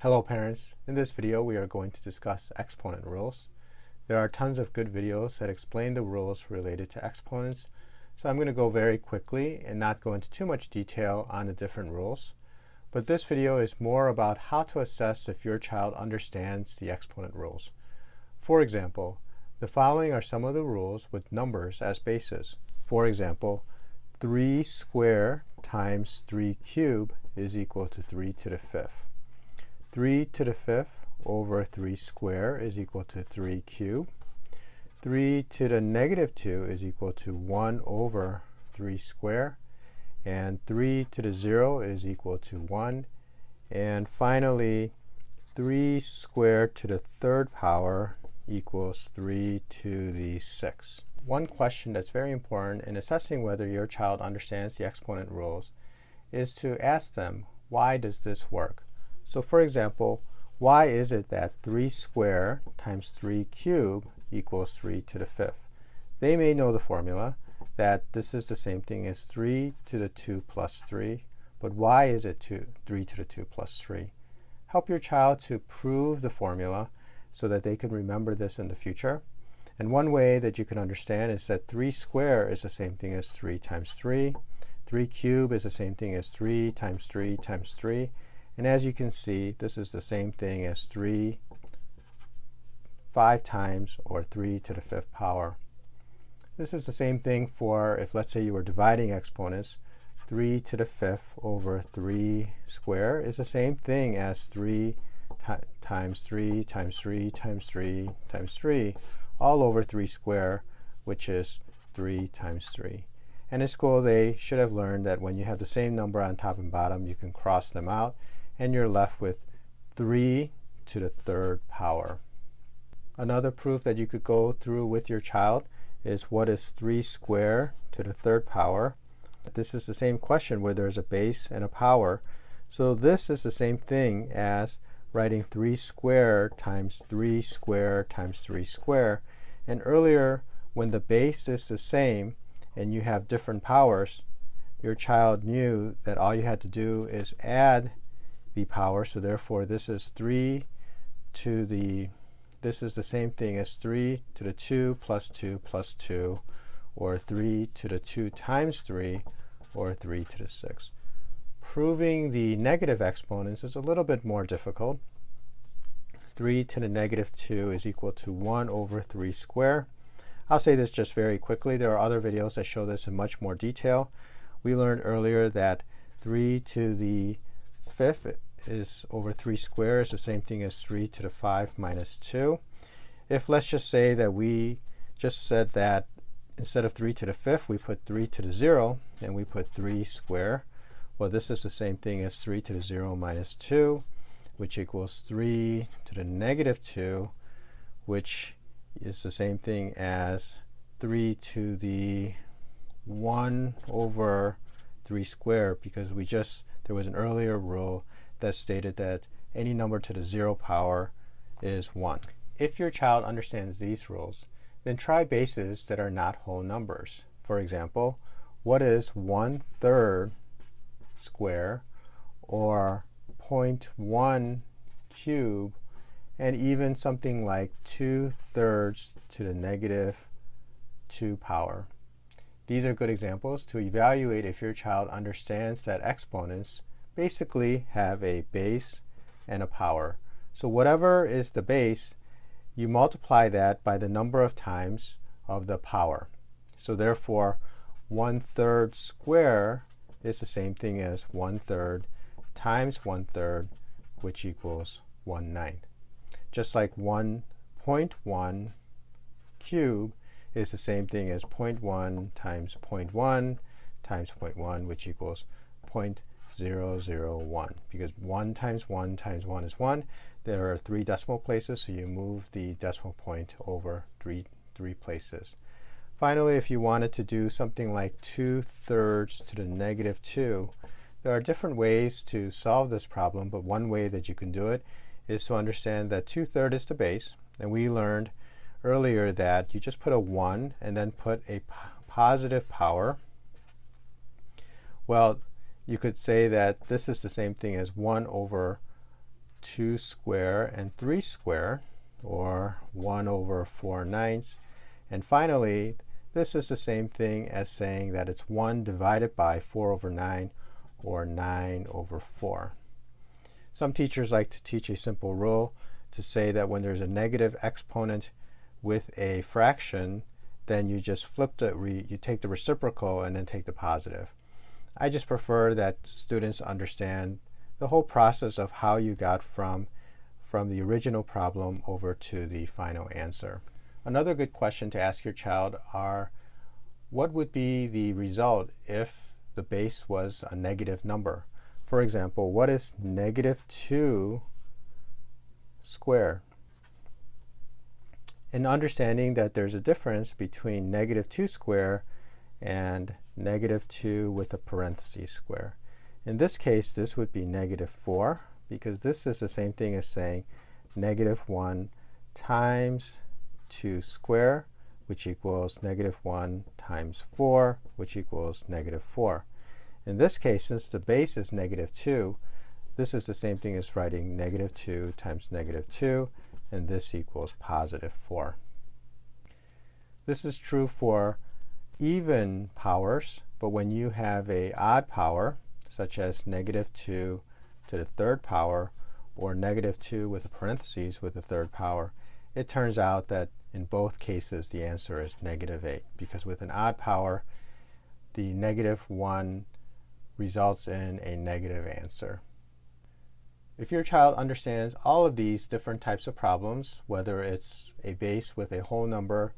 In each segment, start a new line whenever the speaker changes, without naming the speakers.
Hello parents, in this video we are going to discuss exponent rules. There are tons of good videos that explain the rules related to exponents, so I'm going to go very quickly and not go into too much detail on the different rules. But this video is more about how to assess if your child understands the exponent rules. For example, the following are some of the rules with numbers as bases. For example, 3 squared times 3 cubed is equal to 3 to the 5th. 3 to the 5th over 3 squared is equal to 3 cubed. 3 to the negative 2 is equal to 1 over 3 squared. And 3 to the 0 is equal to 1. And finally, 3 squared to the third power equals 3 to the 6th. One question that's very important in assessing whether your child understands the exponent rules is to ask them, why does this work? So for example, why is it that 3 squared times 3 cubed equals 3 to the 5th? They may know the formula, that this is the same thing as 3 to the 2 plus 3, but why is it 3 to the 2 plus 3? Help your child to prove the formula so that they can remember this in the future. And one way that you can understand is that 3 squared is the same thing as 3 times 3. 3 cubed is the same thing as 3 times 3 times 3. And as you can see, this is the same thing as 3 5 times, or 3 to the 5th power. This is the same thing for if, let's say, you were dividing exponents. 3 to the 5th over 3 squared is the same thing as 3 times 3 times 3 times 3 times 3, all over 3 squared, which is 3 times 3. And in school, they should have learned that when you have the same number on top and bottom, you can cross them out, and you're left with 3 to the third power. Another proof that you could go through with your child is, what is 3 squared to the third power? This is the same question where there's a base and a power. So this is the same thing as writing 3 squared times 3 squared times 3 squared. And earlier, when the base is the same and you have different powers, your child knew that all you had to do is add the power. So therefore, this is 3 to the, this is the same thing as 3 to the 2 plus 2 plus 2, or 3 to the 2 times 3, or 3 to the 6. Proving the negative exponents is a little bit more difficult. 3 to the negative 2 is equal to 1 over 3 squared. I'll say this just very quickly. There are other videos that show this in much more detail. We learned earlier that 3 to the 5th is over 3 squared is the same thing as 3 to the 5 minus 2. If, let's just say that we just said that instead of 3 to the 5th, we put 3 to the 0, and we put 3 squared. Well, this is the same thing as 3 to the 0 minus 2, which equals 3 to the negative 2, which is the same thing as 3 to the 1 over 3 squared, because there was an earlier rule that stated that any number to the 0 power is 1. If your child understands these rules, then try bases that are not whole numbers. For example, what is 1/3 squared, or 0.1 cubed, and even something like 2/3 to the negative 2 power. These are good examples to evaluate if your child understands that exponents basically have a base and a power. So whatever is the base, you multiply that by the number of times of the power. So therefore, 1/3 squared is the same thing as 1/3 times 1/3, which equals 1/9. Just like 1.1 cubed is the same thing as 0.1 times 0.1 times 0.1, which equals 0.001. Because 1 times 1 times 1 is 1. There are 3 decimal places, so you move the decimal point over three places. Finally, if you wanted to do something like 2/3 to the negative 2, there are different ways to solve this problem, but one way that you can do it is to understand that 2/3 is the base, and we learned earlier that you just put a 1 and then put a positive power. Well, you could say that this is the same thing as 1 over 2 square and 3 square, or 1 over 4 ninths. And finally, this is the same thing as saying that it's 1 divided by 4 over 9, or 9 over 4. Some teachers like to teach a simple rule to say that when there's a negative exponent with a fraction, then you just flip you take the reciprocal and then take the positive. I just prefer that students understand the whole process of how you got from the original problem over to the final answer. Another good question to ask your child are, what would be the result if the base was a negative number? For example, what is negative 2 squared? And understanding that there's a difference between negative 2 squared and negative 2 with a parentheses square. In this case, this would be negative 4, because this is the same thing as saying negative 1 times 2 squared, which equals negative 1 times 4, which equals negative 4. In this case, since the base is negative 2, this is the same thing as writing negative 2 times negative 2, and this equals positive 4. This is true for even powers, but when you have an odd power, such as negative 2 to the third power, or negative 2 with a parentheses with the third power, it turns out that in both cases the answer is negative 8, because with an odd power, the negative 1 results in a negative answer. If your child understands all of these different types of problems, whether it's a base with a whole number,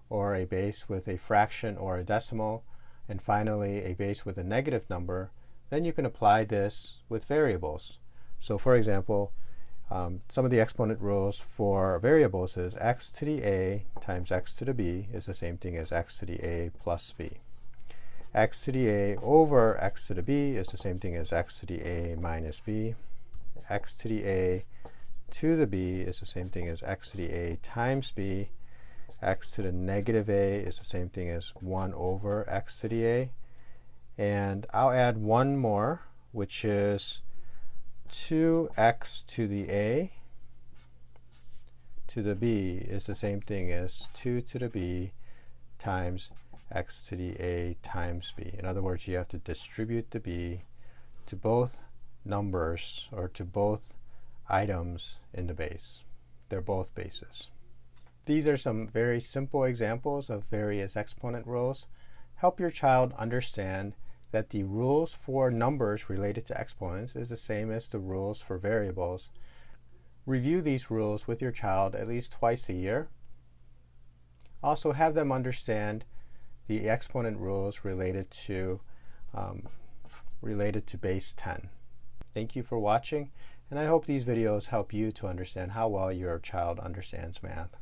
or a base with a fraction or a decimal, and finally a base with a negative number, then you can apply this with variables. So for example, some of the exponent rules for variables is x to the a times x to the b is the same thing as x to the a plus b. X to the a over x to the b is the same thing as x to the a minus b. X to the a to the b is the same thing as x to the a times b. X to the negative a is the same thing as 1 over x to the a. And I'll add one more, which is 2x to the a to the b is the same thing as 2 to the b times x to the a times b. In other words, you have to distribute the b to both numbers, or to both items in the base. They're both bases. These are some very simple examples of various exponent rules. Help your child understand that the rules for numbers related to exponents is the same as the rules for variables. Review these rules with your child at least twice a year. Also have them understand the exponent rules related to base 10. Thank you for watching, and I hope these videos help you to understand how well your child understands math.